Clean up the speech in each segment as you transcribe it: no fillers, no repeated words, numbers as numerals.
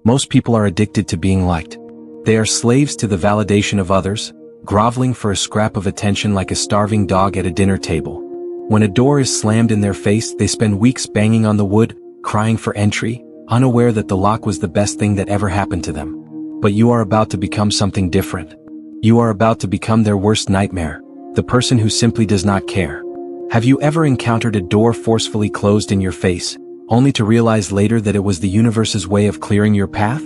Most people are addicted to being liked. They are slaves to the validation of others, groveling for a scrap of attention like a starving dog at a dinner table. When a door is slammed in their face, they spend weeks banging on the wood, crying for entry, unaware that the lock was the best thing that ever happened to them. But you are about to become something different. You are about to become their worst nightmare, the person who simply does not care. Have you ever encountered a door forcefully closed in your face, only to realize later that it was the universe's way of clearing your path?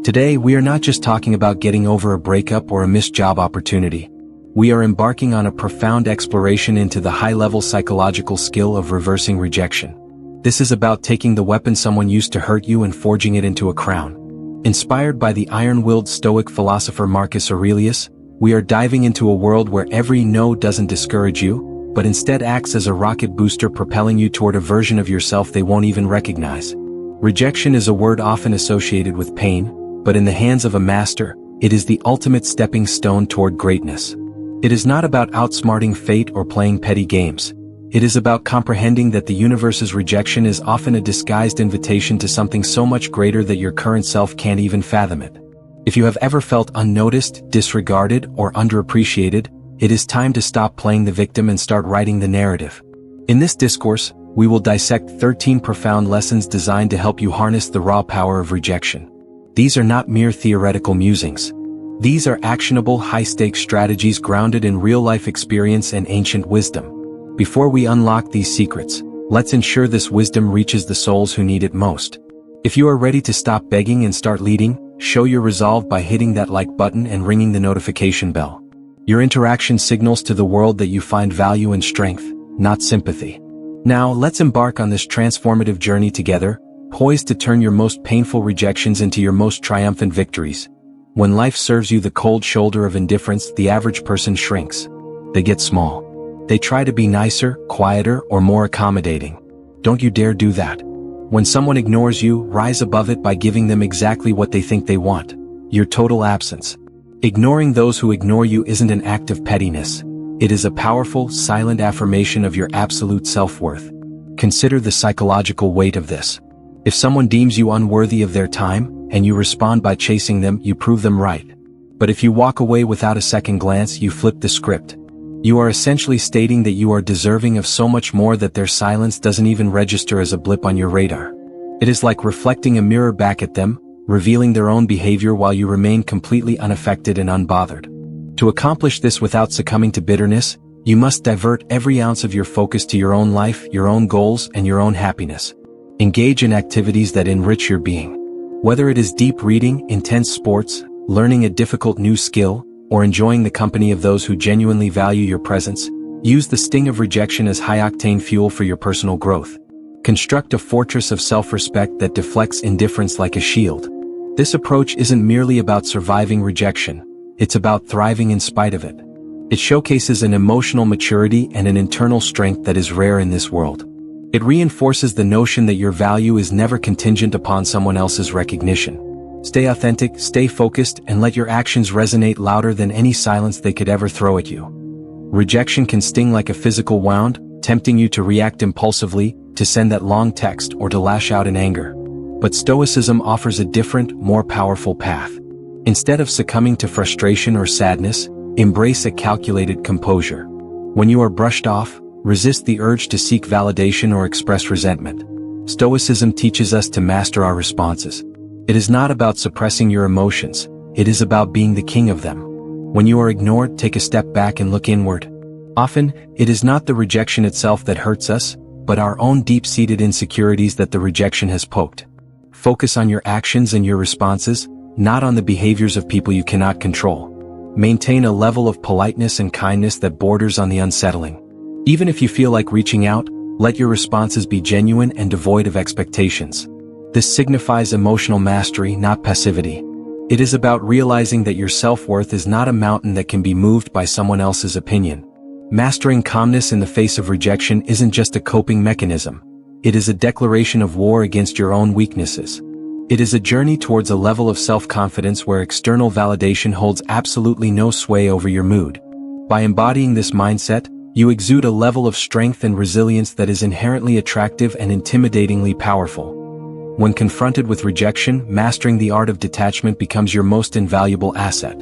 Today, we are not just talking about getting over a breakup or a missed job opportunity. We are embarking on a profound exploration into the high-level psychological skill of reversing rejection. This is about taking the weapon someone used to hurt you and forging it into a crown. Inspired by the iron-willed Stoic philosopher Marcus Aurelius, we are diving into a world where every no doesn't discourage you, but instead acts as a rocket booster propelling you toward a version of yourself they won't even recognize. Rejection is a word often associated with pain, but in the hands of a master, it is the ultimate stepping stone toward greatness. It is not about outsmarting fate or playing petty games. It is about comprehending that the universe's rejection is often a disguised invitation to something so much greater that your current self can't even fathom it. If you have ever felt unnoticed, disregarded, or underappreciated, it is time to stop playing the victim and start writing the narrative. In this discourse, we will dissect 13 profound lessons designed to help you harness the raw power of rejection. These are not mere theoretical musings. These are actionable, high-stakes strategies grounded in real-life experience and ancient wisdom. Before we unlock these secrets, let's ensure this wisdom reaches the souls who need it most. If you are ready to stop begging and start leading, show your resolve by hitting that like button and ringing the notification bell. Your interaction signals to the world that you find value and strength, not sympathy. Now, let's embark on this transformative journey together, poised to turn your most painful rejections into your most triumphant victories. When life serves you the cold shoulder of indifference, the average person shrinks. They get small. They try to be nicer, quieter, or more accommodating. Don't you dare do that. When someone ignores you, rise above it by giving them exactly what they think they want: your total absence. Ignoring those who ignore you isn't an act of pettiness. It is a powerful, silent affirmation of your absolute self-worth. Consider the psychological weight of this. If someone deems you unworthy of their time, and you respond by chasing them, you prove them right. But if you walk away without a second glance, you flip the script. You are essentially stating that you are deserving of so much more that their silence doesn't even register as a blip on your radar. It is like reflecting a mirror back at them, revealing their own behavior while you remain completely unaffected and unbothered. To accomplish this without succumbing to bitterness, you must divert every ounce of your focus to your own life, your own goals, and your own happiness. Engage in activities that enrich your being. Whether it is deep reading, intense sports, learning a difficult new skill, or enjoying the company of those who genuinely value your presence, use the sting of rejection as high-octane fuel for your personal growth. Construct a fortress of self-respect that deflects indifference like a shield. This approach isn't merely about surviving rejection, it's about thriving in spite of it. It showcases an emotional maturity and an internal strength that is rare in this world. It reinforces the notion that your value is never contingent upon someone else's recognition. Stay authentic, stay focused, and let your actions resonate louder than any silence they could ever throw at you. Rejection can sting like a physical wound, tempting you to react impulsively, to send that long text, or to lash out in anger. But Stoicism offers a different, more powerful path. Instead of succumbing to frustration or sadness, embrace a calculated composure. When you are brushed off, resist the urge to seek validation or express resentment. Stoicism teaches us to master our responses. It is not about suppressing your emotions, it is about being the king of them. When you are ignored, take a step back and look inward. Often, it is not the rejection itself that hurts us, but our own deep-seated insecurities that the rejection has poked. Focus on your actions and your responses, not on the behaviors of people you cannot control. Maintain a level of politeness and kindness that borders on the unsettling. Even if you feel like reaching out, let your responses be genuine and devoid of expectations. This signifies emotional mastery, not passivity. It is about realizing that your self-worth is not a mountain that can be moved by someone else's opinion. Mastering calmness in the face of rejection isn't just a coping mechanism. It is a declaration of war against your own weaknesses. It is a journey towards a level of self-confidence where external validation holds absolutely no sway over your mood. By embodying this mindset, you exude a level of strength and resilience that is inherently attractive and intimidatingly powerful. When confronted with rejection, mastering the art of detachment becomes your most invaluable asset.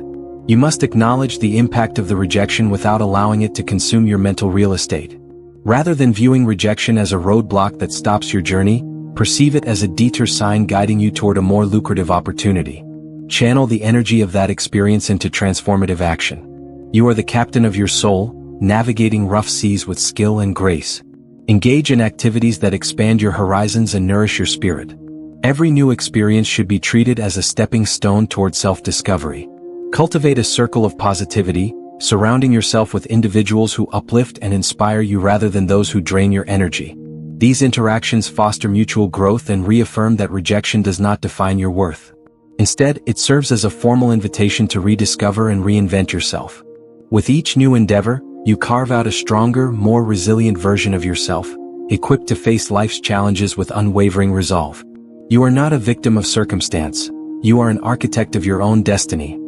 You must acknowledge the impact of the rejection without allowing it to consume your mental real estate. Rather than viewing rejection as a roadblock that stops your journey, perceive it as a detour sign guiding you toward a more lucrative opportunity. Channel the energy of that experience into transformative action. You are the captain of your soul, navigating rough seas with skill and grace. Engage in activities that expand your horizons and nourish your spirit. Every new experience should be treated as a stepping stone toward self-discovery. Cultivate a circle of positivity, surrounding yourself with individuals who uplift and inspire you rather than those who drain your energy. These interactions foster mutual growth and reaffirm that rejection does not define your worth. Instead, it serves as a formal invitation to rediscover and reinvent yourself. With each new endeavor, you carve out a stronger, more resilient version of yourself, equipped to face life's challenges with unwavering resolve. You are not a victim of circumstance. You are an architect of your own destiny.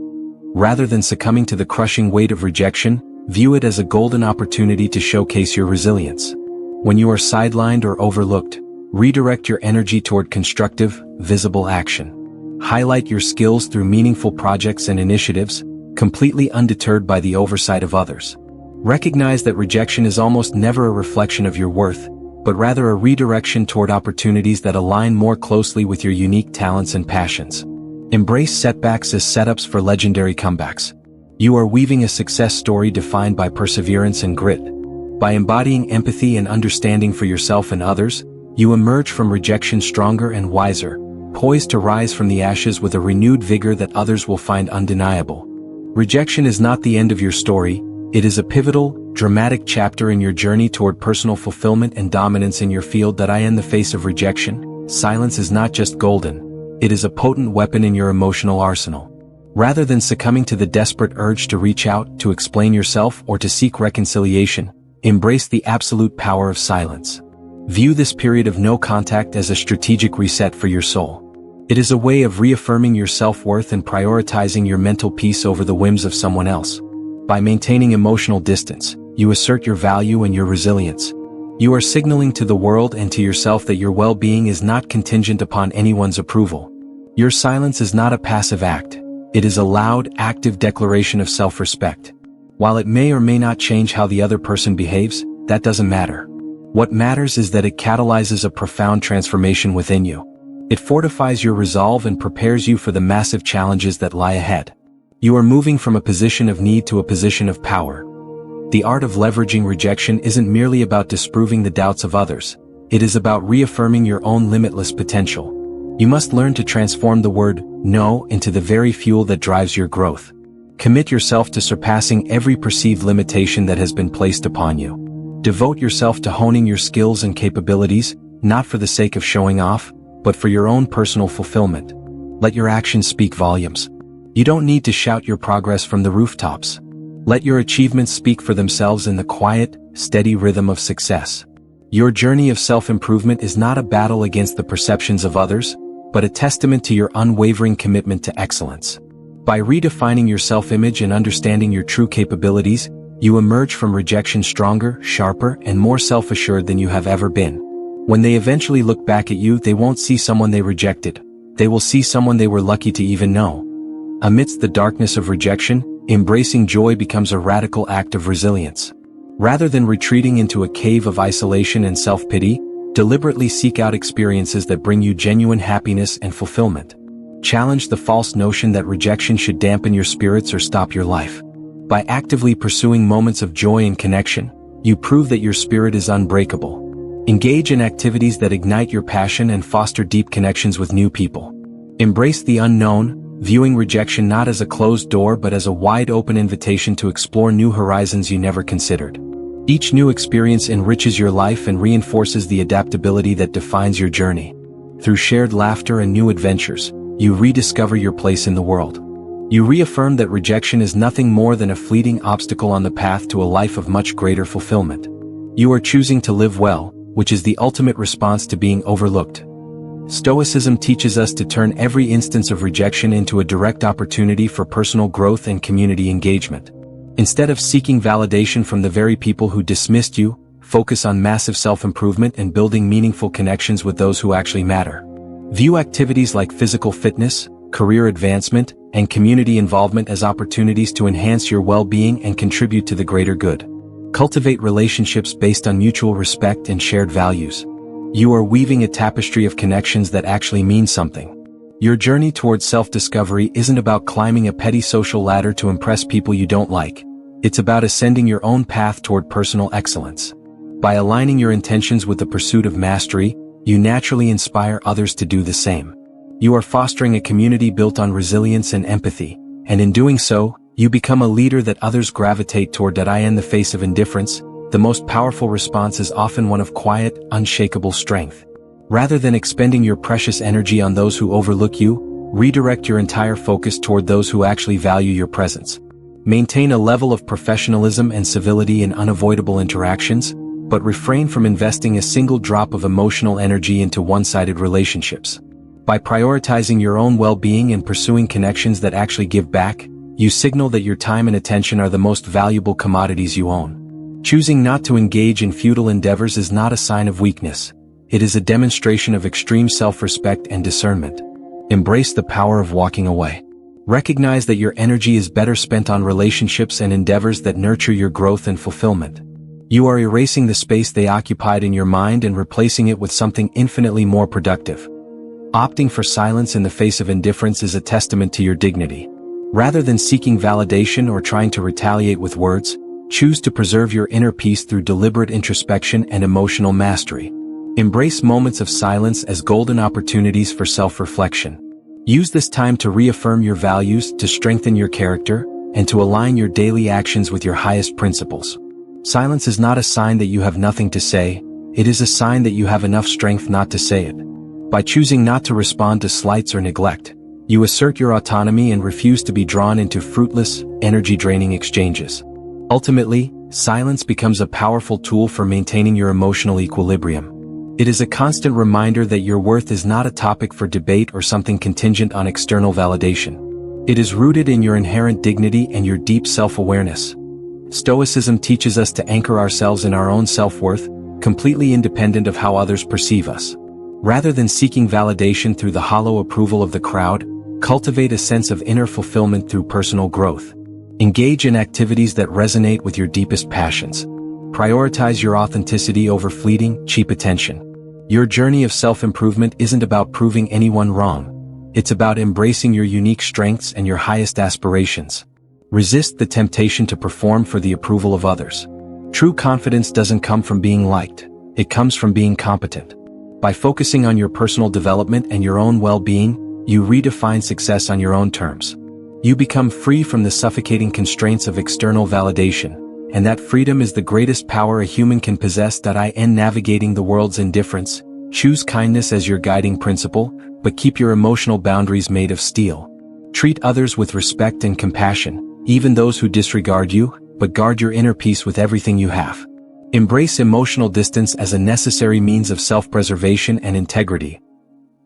Rather than succumbing to the crushing weight of rejection, view it as a golden opportunity to showcase your resilience. When you are sidelined or overlooked, redirect your energy toward constructive, visible action. Highlight your skills through meaningful projects and initiatives, completely undeterred by the oversight of others. Recognize that rejection is almost never a reflection of your worth, but rather a redirection toward opportunities that align more closely with your unique talents and passions. Embrace setbacks as setups for legendary comebacks. You are weaving a success story defined by perseverance and grit. By embodying empathy and understanding for yourself and others, you emerge from rejection stronger and wiser, poised to rise from the ashes with a renewed vigor that others will find undeniable. Rejection is not the end of your story, it is a pivotal, dramatic chapter in your journey toward personal fulfillment and dominance in your field. In the face of rejection, silence is not just golden. It is a potent weapon in your emotional arsenal. Rather than succumbing to the desperate urge to reach out, to explain yourself, or to seek reconciliation, embrace the absolute power of silence. View this period of no contact as a strategic reset for your soul. It is a way of reaffirming your self-worth and prioritizing your mental peace over the whims of someone else. By maintaining emotional distance, you assert your value and your resilience. You are signaling to the world and to yourself that your well-being is not contingent upon anyone's approval. Your silence is not a passive act. It is a loud, active declaration of self-respect. While it may or may not change how the other person behaves, that doesn't matter. What matters is that it catalyzes a profound transformation within you. It fortifies your resolve and prepares you for the massive challenges that lie ahead. You are moving from a position of need to a position of power. The art of leveraging rejection isn't merely about disproving the doubts of others. It is about reaffirming your own limitless potential. You must learn to transform the word no into the very fuel that drives your growth. Commit yourself to surpassing every perceived limitation that has been placed upon you. Devote yourself to honing your skills and capabilities, not for the sake of showing off, but for your own personal fulfillment. Let your actions speak volumes. You don't need to shout your progress from the rooftops. Let your achievements speak for themselves in the quiet, steady rhythm of success. Your journey of self-improvement is not a battle against the perceptions of others, but a testament to your unwavering commitment to excellence. By redefining your self-image and understanding your true capabilities, you emerge from rejection stronger, sharper, and more self-assured than you have ever been. When they eventually look back at you, they won't see someone they rejected. They will see someone they were lucky to even know. Amidst the darkness of rejection, embracing joy becomes a radical act of resilience. Rather than retreating into a cave of isolation and self-pity, deliberately seek out experiences that bring you genuine happiness and fulfillment. Challenge the false notion that rejection should dampen your spirits or stop your life. By actively pursuing moments of joy and connection, you prove that your spirit is unbreakable. Engage in activities that ignite your passion and foster deep connections with new people. Embrace the unknown, viewing rejection not as a closed door but as a wide-open invitation to explore new horizons you never considered. Each new experience enriches your life and reinforces the adaptability that defines your journey. Through shared laughter and new adventures, you rediscover your place in the world. You reaffirm that rejection is nothing more than a fleeting obstacle on the path to a life of much greater fulfillment. You are choosing to live well, which is the ultimate response to being overlooked. Stoicism teaches us to turn every instance of rejection into a direct opportunity for personal growth and community engagement. Instead of seeking validation from the very people who dismissed you, focus on massive self-improvement and building meaningful connections with those who actually matter. View activities like physical fitness, career advancement, and community involvement as opportunities to enhance your well-being and contribute to the greater good. Cultivate relationships based on mutual respect and shared values. You are weaving a tapestry of connections that actually mean something. Your journey towards self-discovery isn't about climbing a petty social ladder to impress people you don't like. It's about ascending your own path toward personal excellence. By aligning your intentions with the pursuit of mastery, you naturally inspire others to do the same. You are fostering a community built on resilience and empathy, and in doing so, you become a leader that others gravitate toward. In the face of indifference, the most powerful response is often one of quiet, unshakable strength. Rather than expending your precious energy on those who overlook you, redirect your entire focus toward those who actually value your presence. Maintain a level of professionalism and civility in unavoidable interactions, but refrain from investing a single drop of emotional energy into one-sided relationships. By prioritizing your own well-being and pursuing connections that actually give back, you signal that your time and attention are the most valuable commodities you own. Choosing not to engage in futile endeavors is not a sign of weakness. It is a demonstration of extreme self-respect and discernment. Embrace the power of walking away. Recognize that your energy is better spent on relationships and endeavors that nurture your growth and fulfillment. You are erasing the space they occupied in your mind and replacing it with something infinitely more productive. Opting for silence in the face of indifference is a testament to your dignity. Rather than seeking validation or trying to retaliate with words, choose to preserve your inner peace through deliberate introspection and emotional mastery. Embrace moments of silence as golden opportunities for self-reflection. Use this time to reaffirm your values, to strengthen your character, and to align your daily actions with your highest principles. Silence is not a sign that you have nothing to say, it is a sign that you have enough strength not to say it. By choosing not to respond to slights or neglect, you assert your autonomy and refuse to be drawn into fruitless, energy-draining exchanges. Ultimately, silence becomes a powerful tool for maintaining your emotional equilibrium. It is a constant reminder that your worth is not a topic for debate or something contingent on external validation. It is rooted in your inherent dignity and your deep self-awareness. Stoicism teaches us to anchor ourselves in our own self-worth, completely independent of how others perceive us. Rather than seeking validation through the hollow approval of the crowd, cultivate a sense of inner fulfillment through personal growth. Engage in activities that resonate with your deepest passions. Prioritize your authenticity over fleeting, cheap attention. Your journey of self-improvement isn't about proving anyone wrong. It's about embracing your unique strengths and your highest aspirations. Resist the temptation to perform for the approval of others. True confidence doesn't come from being liked. It comes from being competent. By focusing on your personal development and your own well-being, you redefine success on your own terms. You become free from the suffocating constraints of external validation, and that freedom is the greatest power a human can possess. In navigating the world's indifference, choose kindness as your guiding principle, but keep your emotional boundaries made of steel. Treat others with respect and compassion, even those who disregard you, but guard your inner peace with everything you have. Embrace emotional distance as a necessary means of self-preservation and integrity.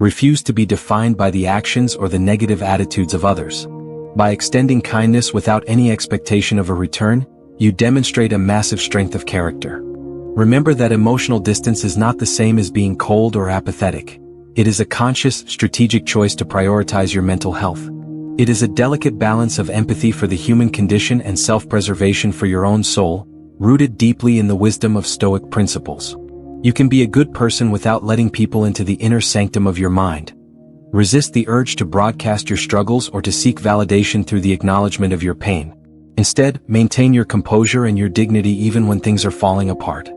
Refuse to be defined by the actions or the negative attitudes of others. By extending kindness without any expectation of a return, you demonstrate a massive strength of character. Remember that emotional distance is not the same as being cold or apathetic. It is a conscious, strategic choice to prioritize your mental health. It is a delicate balance of empathy for the human condition and self-preservation for your own soul, rooted deeply in the wisdom of Stoic principles. You can be a good person without letting people into the inner sanctum of your mind. Resist the urge to broadcast your struggles or to seek validation through the acknowledgement of your pain. Instead, maintain your composure and your dignity even when things are falling apart.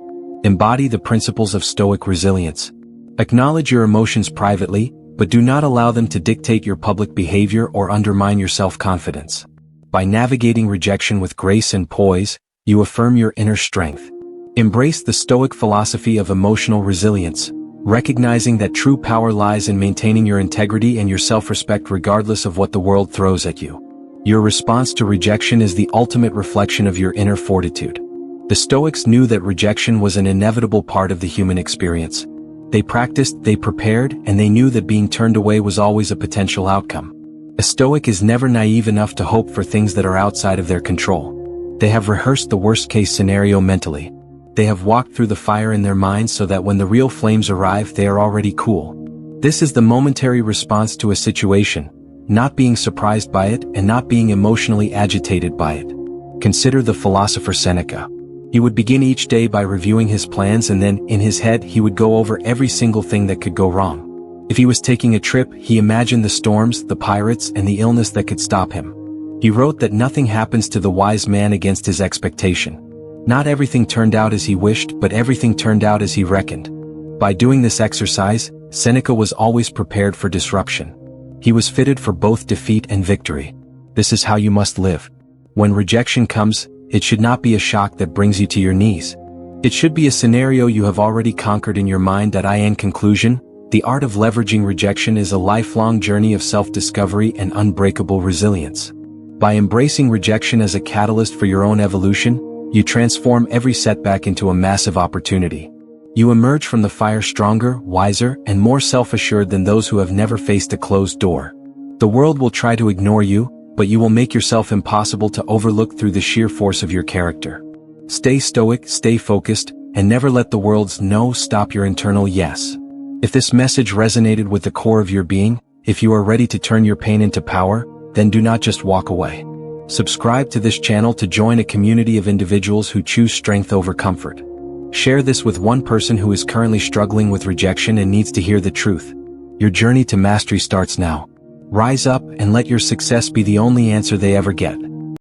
Embody the principles of Stoic resilience. Acknowledge your emotions privately, but do not allow them to dictate your public behavior or undermine your self-confidence. By navigating rejection with grace and poise, you affirm your inner strength. Embrace the Stoic philosophy of emotional resilience, recognizing that true power lies in maintaining your integrity and your self-respect regardless of what the world throws at you. Your response to rejection is the ultimate reflection of your inner fortitude. The Stoics knew that rejection was an inevitable part of the human experience. They practiced, they prepared, and they knew that being turned away was always a potential outcome. A Stoic is never naive enough to hope for things that are outside of their control. They have rehearsed the worst-case scenario mentally. They have walked through the fire in their minds so that when the real flames arrive they are already cool. This is the momentary response to a situation, not being surprised by it and not being emotionally agitated by it. Consider the philosopher Seneca. He would begin each day by reviewing his plans, and then, in his head, he would go over every single thing that could go wrong. If he was taking a trip, he imagined the storms, the pirates, and the illness that could stop him. He wrote that nothing happens to the wise man against his expectation. Not everything turned out as he wished, but everything turned out as he reckoned. By doing this exercise, Seneca was always prepared for disruption. He was fitted for both defeat and victory. This is how you must live. When rejection comes, it should not be a shock that brings you to your knees. It should be a scenario you have already conquered in your mind. In conclusion, the art of leveraging rejection is a lifelong journey of self-discovery and unbreakable resilience. By embracing rejection as a catalyst for your own evolution, you transform every setback into a massive opportunity. You emerge from the fire stronger, wiser, and more self-assured than those who have never faced a closed door. The world will try to ignore you, but you will make yourself impossible to overlook through the sheer force of your character. Stay stoic, stay focused, and never let the world's no stop your internal yes. If this message resonated with the core of your being, if you are ready to turn your pain into power, then do not just walk away. Subscribe to this channel to join a community of individuals who choose strength over comfort. Share this with one person who is currently struggling with rejection and needs to hear the truth. Your journey to mastery starts now. Rise up and let your success be the only answer they ever get.